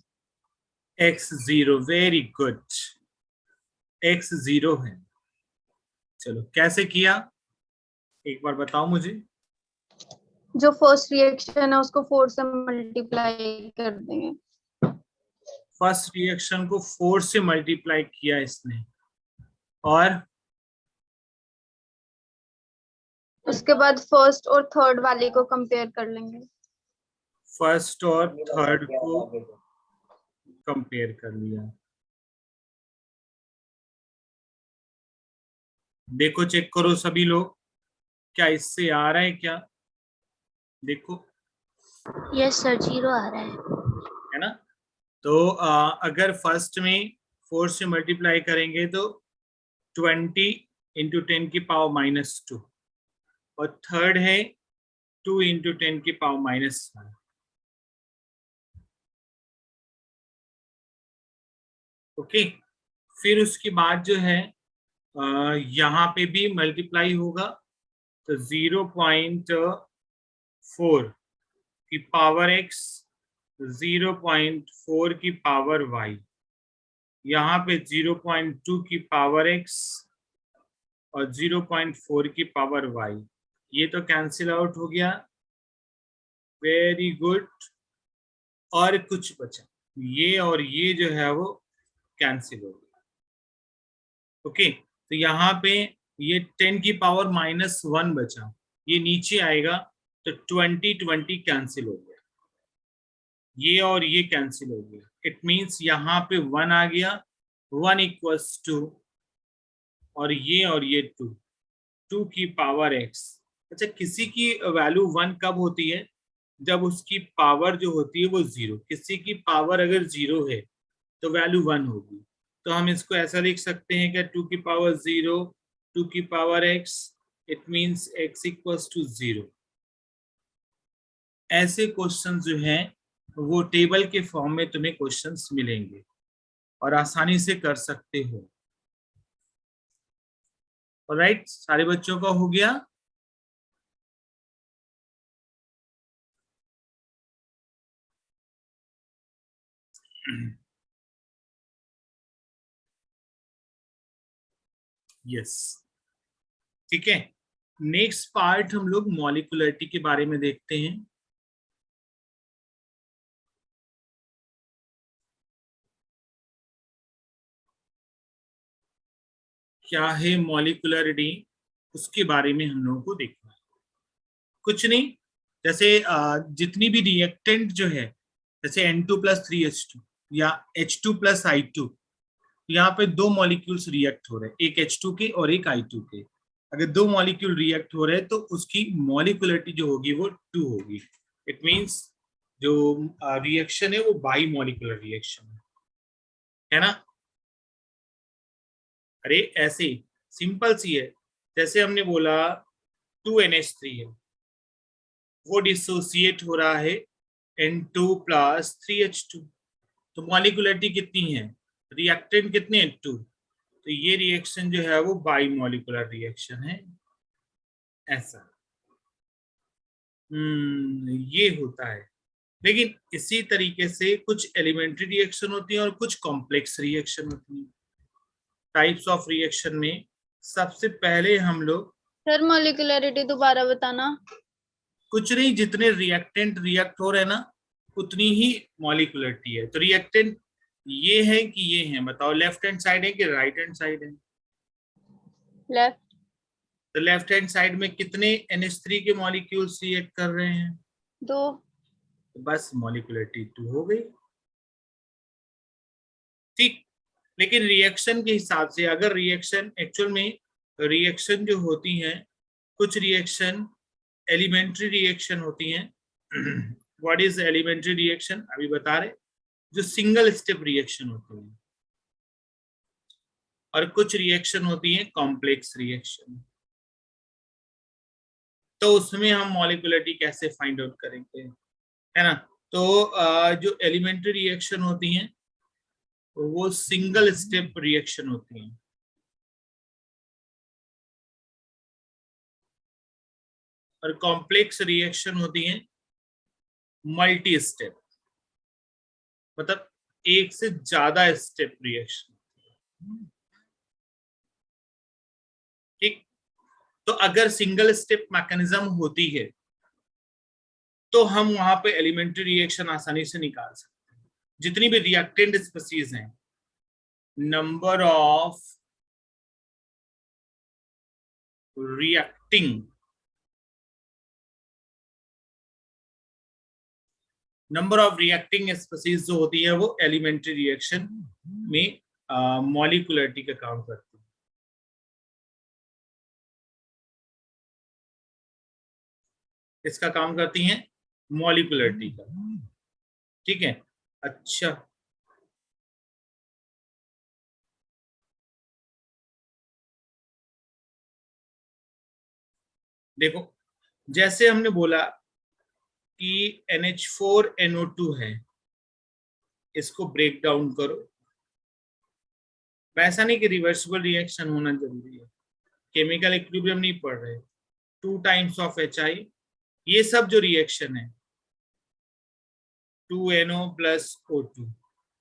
x 0, वेरी गुड, x 0 है। चलो कैसे किया एक बार बताओ मुझे। जो फर्स्ट रिएक्शन है उसको 4 से मल्टीप्लाई कर देंगे। फर्स्ट रिएक्शन को 4 से मल्टीप्लाई किया इसने, और उसके बाद फर्स्ट और थर्ड वाले को कंपेयर कर लेंगे। फर्स्ट और थर्ड को कंपेयर कर लिया। देखो चेक करो सभी लोग, क्या इससे आ रहा है क्या? देखो, यस सर, 0 आ रहा है। है ना? तो अगर फर्स्ट में 4 से मल्टीप्लाई करेंगे तो 20 इंटू 10 की पावर -2, और थर्ड है 2 इंटू 10 की पावर -1। ओके, फिर उसके बाद जो है यहाँ पे भी मल्टीप्लाई होगा, तो 0.4 की पावर x, 0.4 की पावर y, यहाँ पे 0.2 की पावर x और 0.4 की पावर y, ये तो कैंसिल आउट हो गया। Very good. और कुछ बचा, ये और ये जो है वो कैंसिल हो गया। ओके, तो यहाँ पे ये 10 की पावर -1 बचा, ये नीचे आएगा, तो 20 कैंसिल हो गया, ये और ये कैंसिल हो गया। इट मींस यहाँ पे 1 आ गया, 1 इक्वल्स टू, और ये 2, 2 की पावर x। अच्छा, किसी की वैल्यू 1 कब होती है? जब उसकी पावर जो होती है वो 0, किसी की पावर अगर 0 है तो वैल्यू 1 होगी। तो हम इसको ऐसा लिख सकते हैं कि 2 की पावर 0, 2 की power x, it means x equals to 0। ऐसे क्वेश्चन जो हैं वो टेबल के फॉर्म में तुम्हें क्वेश्चंस मिलेंगे और आसानी से कर सकते हो। ऑलराइट, सारे बच्चों का हो गया? यस, ठीक है। नेक्स्ट पार्ट हम लोग मॉलिक्युलरिटी के बारे में देखते हैं। क्या है मॉलिक्युलरिटी, उसके बारे में हम लोगों को देखना है। कुछ नहीं, जैसे जितनी भी रिएक्टेंट जो है, जैसे N2+3H2 या H2+I2, यहाँ पे दो मॉलिक्यूल्स रिएक्ट हो रहे हैं, एक H2 के और एक I2 के। अगर दो मॉलिक्यूल रिएक्ट हो रहे हैं तो उसकी मॉलिक्युलरिटी जो होगी वो 2 होगी। इट मींस जो रिएक्शन है वो बाई मॉलिक्यूलर रिएक्शन है ना। अरे ऐसे सिंपल सी है, जैसे हमने बोला 2NH3 है, वो डिसोसिएट हो रहा है N2+3H2, तो मॉलिक्युलरिटी कितनी है, रिएक्टेंट कितने हैं 2, तो ये रिएक्शन जो है वो बाई मॉलिक्यूलर रिएक्शन है। ऐसा ये होता है। लेकिन इसी तरीके से कुछ एलिमेंट्री रिएक्शन होती है और कुछ कॉम्प्लेक्स रिएक्शन होती है। टाइप्स ऑफ रिएक्शन में सबसे पहले हम लोग, सर मॉलिक्युलरिटी दोबारा बताना। कुछ नहीं, जितने रिएक्टेंट रिएक्ट हो रहे हैं ना उतनी ही मॉलिक्युलरिटी है। तो रिएक्टेंट ये है कि ये है, बताओ लेफ्ट हैंड साइड है कि राइट हैंड साइड है। लेफ्ट। तो लेफ्ट हैंड साइड में कितने NH3 के मॉलिक्यूल्स रिएक्ट कर रहे हैं, 2। तो बस मॉलिक्युलरिटी 2 हो गई, ठीक। लेकिन रिएक्शन के हिसाब से, अगर रिएक्शन एक्चुअल में रिएक्शन जो होती हैं, कुछ रिएक्शन एलिमेंट्री रिएक्शन होती हैं। व्हाट इज एलिमेंट्री रिएक्शन, अभी बता रहे, जो सिंगल स्टेप रिएक्शन होती है, और कुछ रिएक्शन होती है कॉम्प्लेक्स रिएक्शन। तो उसमें हम मॉलिक्युलरिटी कैसे फाइंड आउट करेंगे, है ना। तो जो एलिमेंट्री रिएक्शन होती हैं वो सिंगल स्टेप रिएक्शन होती हैं, और कॉम्प्लेक्स रिएक्शन होती हैं मल्टी स्टेप, मतलब एक से ज्यादा स्टेप रिएक्शन, ठीक। तो अगर सिंगल स्टेप मैकेनिज्म होती है तो हम वहां पे एलिमेंट्री रिएक्शन आसानी से निकाल सकते हैं। जितनी भी रिएक्टेंट स्पीसीज हैं, नंबर ऑफ रिएक्टिंग स्पीसीज जो होती है वो एलिमेंट्री रिएक्शन में मॉलिक्युलरिटी का काम करती है। इसका काम करती हैं मॉलिक्युलरिटी का, ठीक है। अच्छा, देखो जैसे हमने बोला कि NH4NO2 है, इसको ब्रेक डाउन करो, वैसा नहीं कि रिवर्सिबल रिएक्शन होना जरूरी है, केमिकल इक्विलिब्रियम नहीं पढ़ रहे। 2 टाइम्स ऑफ HI, ये सब जो रिएक्शन है 2NO+O2,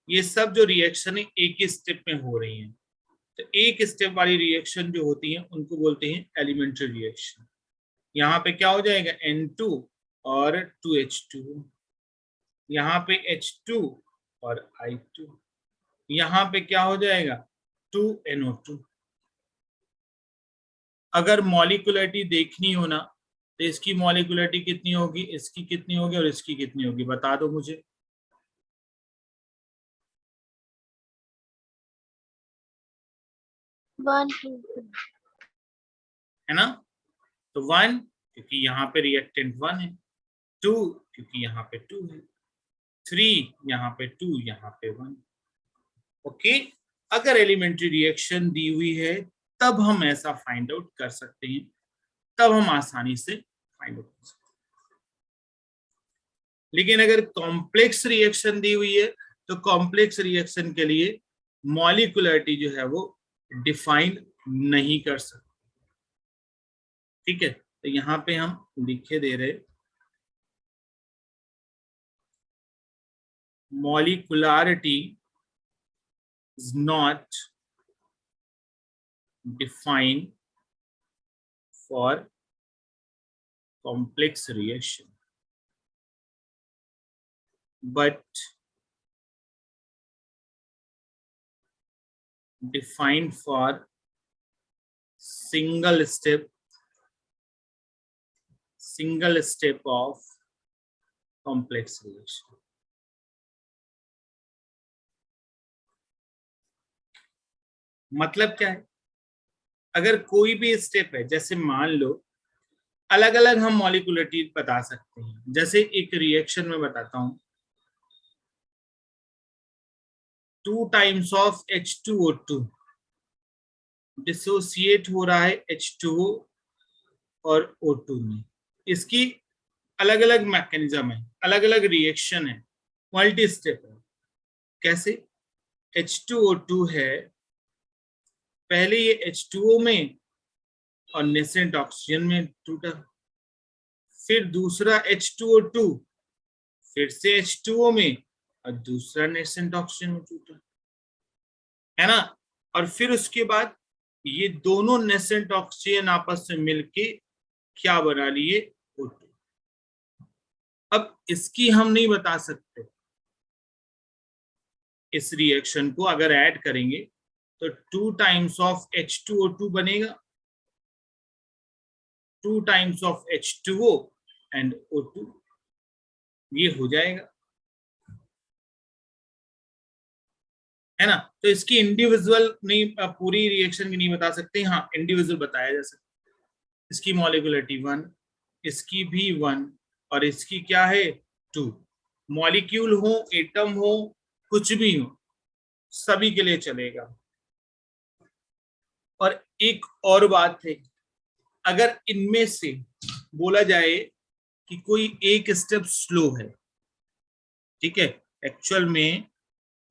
ये सब जो रिएक्शन है एक ही स्टेप में हो रही है। तो एक स्टेप वाली रिएक्शन जो होती है उनको बोलते हैं एलिमेंट्री रिएक्शन। यहाँ पे क्या हो जाएगा, N2 और 2H2, यहाँ पे H2 और I2, यहाँ पे क्या हो जाएगा 2NO2। अगर मॉलिक्युलरिटी देखनी हो ना, तो इसकी मॉलिक्युलरिटी कितनी होगी, इसकी कितनी होगी और इसकी कितनी होगी, बता दो मुझे। 1 है ना। तो 1 क्योंकि यहाँ पे रिएक्टेंट 1 है, 2 क्योंकि यहाँ पे 2 है, 3 यहाँ पे 2, यहाँ पे 1। ओके, अगर एलिमेंट्री रिएक्शन दी हुई है तब हम ऐसा फाइंड आउट कर सकते हैं, तब हम आसानी से फाइंड आउट कर सकते हैं। लेकिन अगर कॉम्प्लेक्स रिएक्शन दी हुई है तो कॉम्प्लेक्स रिएक्शन के लिए मॉलिक्युलरिटी जो है वो डिफाइन नहीं कर सकते, ठीक है। तो यहाँ पे हम लिखे दे रहे molecularity is not defined for complex reaction, but defined for single step of complex reaction. मतलब क्या है? अगर कोई भी स्टेप है, जैसे मान लो अलग अलग हम मॉलिक्युलरिटी बता सकते हैं, जैसे एक रिएक्शन में बताता हूं, 2 टाइम्स ऑफ H2O2 डिसोसिएट हो रहा है H2O और O2 में। इसकी अलग अलग मैकेनिज्म है, अलग अलग रिएक्शन है, मल्टी स्टेप है। कैसे? H2O2 है, पहले ये H2O में और नेसेंट ऑक्सीजन में टूटा, फिर दूसरा H2O2 फिर से H2O में और दूसरा नेसेंट ऑक्सीजन में टूटा, है ना। और फिर उसके बाद ये दोनों नेसेंट ऑक्सीजन आपस में मिलके क्या बना लिए? O2। अब इसकी हम नहीं बता सकते, इस रिएक्शन को अगर ऐड करेंगे तो 2 टाइम्स ऑफ H2O2 बनेगा, 2 times of H2O and O2, ये हो जाएगा, है ना। तो इसकी इंडिविजुअल नहीं, पूरी रिएक्शन की नहीं बता सकते, हाँ इंडिविजुअल बताया जा सकता है। इसकी मॉलिक्युलरिटी 1, इसकी भी 1 और इसकी क्या है 2। मॉलिक्यूल हो, एटम हो, कुछ भी हो, सभी के लिए चलेगा। और एक और बात है, अगर इनमें से बोला जाए कि कोई एक स्टेप स्लो है, ठीक है, एक्चुअल में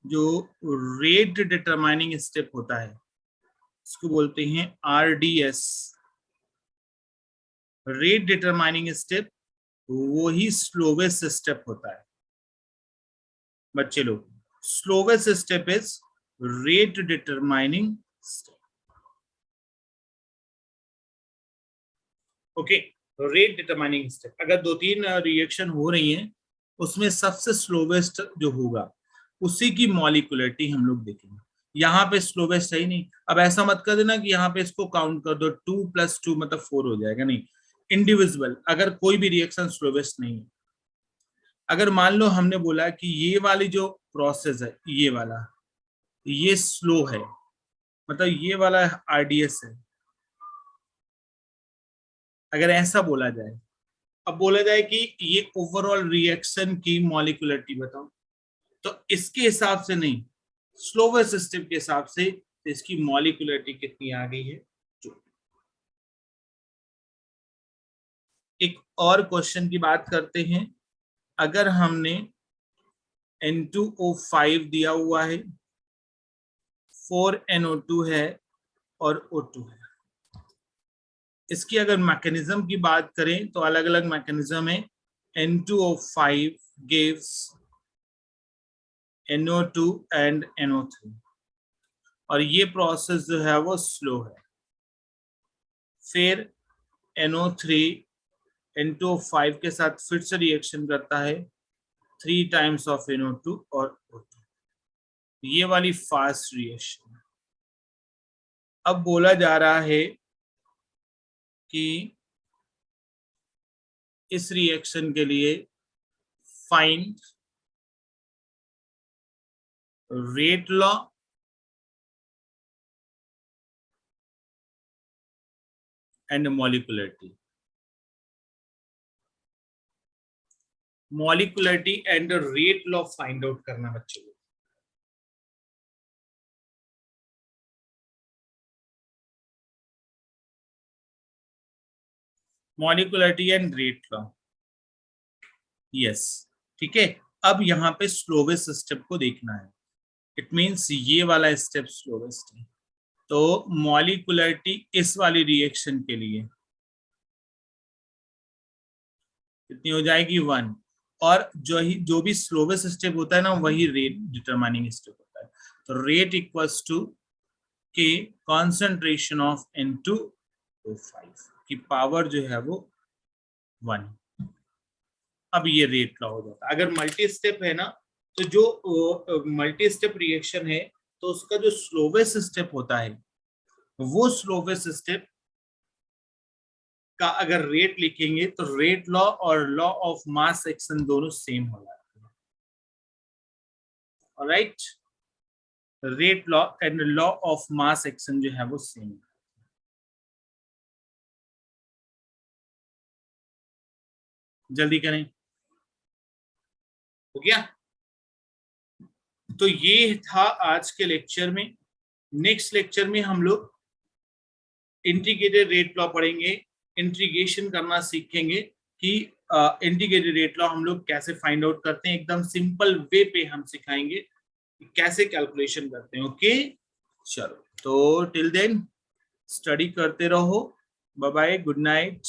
जो रेट डिटरमाइनिंग स्टेप होता है इसको बोलते हैं RDS, रेट डिटरमाइनिंग स्टेप, वो ही स्लोवेस्ट स्टेप होता है बच्चे लोग। Slowest step is rate determining step. Okay, rate determining step, अगर 2-3 रिएक्शन हो रही हैं उसमें सबसे स्लोवेस्ट जो होगा उसी की मॉलिक्युलरिटी हम लोग देखेंगे। यहाँ पे स्लोवेस्ट है ही नहीं। अब ऐसा मत कर देना कि यहाँ पे इसको काउंट कर दो, 2 + 2 मतलब 4 हो जाएगा, नहीं, इंडिविजुअल अगर कोई भी रिएक्शन स्लोवेस्ट नहीं है। अगर मान लो हमने बोला कि ये वाली जो प्रोसेस है, ये वाला ये स्लो है, मतलब ये वाला RDS है, अगर ऐसा बोला जाए। अब बोला जाए कि ये ओवरऑल रिएक्शन की मॉलिक्युलरिटी बताओ, तो इसके हिसाब से नहीं, स्लोवेस्ट स्टेप के हिसाब से तो इसकी मॉलिक्युलरिटी कितनी आ गई है 2। एक और क्वेश्चन की बात करते हैं। अगर हमने N2O5 दिया हुआ है, 4NO2 है और O2 है, इसकी अगर मैकेनिज्म की बात करें तो अलग अलग मैकेनिज्म है। N2O5 gives NO2 and NO3 और ये प्रोसेस जो है वो स्लो है। फिर NO3 N2O5 के साथ फिर से रिएक्शन करता है, 3 टाइम्स ऑफ NO2 और O2, ये वाली फास्ट रिएक्शन। अब बोला जा रहा है कि इस रिएक्शन के लिए find rate law and molecularity, molecularity and rate law find out करना बच्चों को। Molecularity and rate law, yes, ठीक है। अब यहाँ पे स्लोवेस्ट स्टेप को देखना है, इट मींस ये वाला स्टेप स्लोवेस्ट है। तो मॉलिक्युलरिटी इस वाली रिएक्शन के लिए कितनी हो जाएगी 1, और जो भी स्लोवेस्ट स्टेप होता है ना वही रेट डिटरमाइनिंग स्टेप होता है। तो rate equals to k concentration of N2O5 की पावर जो है वो 1। अब ये रेट लॉ हो जाता है। अगर मल्टी स्टेप है ना तो जो मल्टी स्टेप रिएक्शन है तो उसका जो स्लोवेस्ट स्टेप होता है वो स्लोवेस्ट स्टेप का अगर रेट लिखेंगे तो रेट लॉ और लॉ ऑफ मास एक्शन दोनों सेम हो जाते हैं। Alright, rate law and law of mass action जो है वो सेम है। जल्दी करें, हो गया? तो ये था आज के लेक्चर में। नेक्स्ट लेक्चर में हम लोग इंटीग्रेटेड रेट लॉ पढ़ेंगे, इंटीग्रेशन करना सीखेंगे कि इंटीग्रेटेड रेट लॉ हम लोग कैसे फाइंड आउट करते हैं। एकदम सिंपल वे पे हम सिखाएंगे कैसे कैलकुलेशन करते हैं। ओके, चलो तो टिल देन स्टडी करते रहो। Bye bye, good night.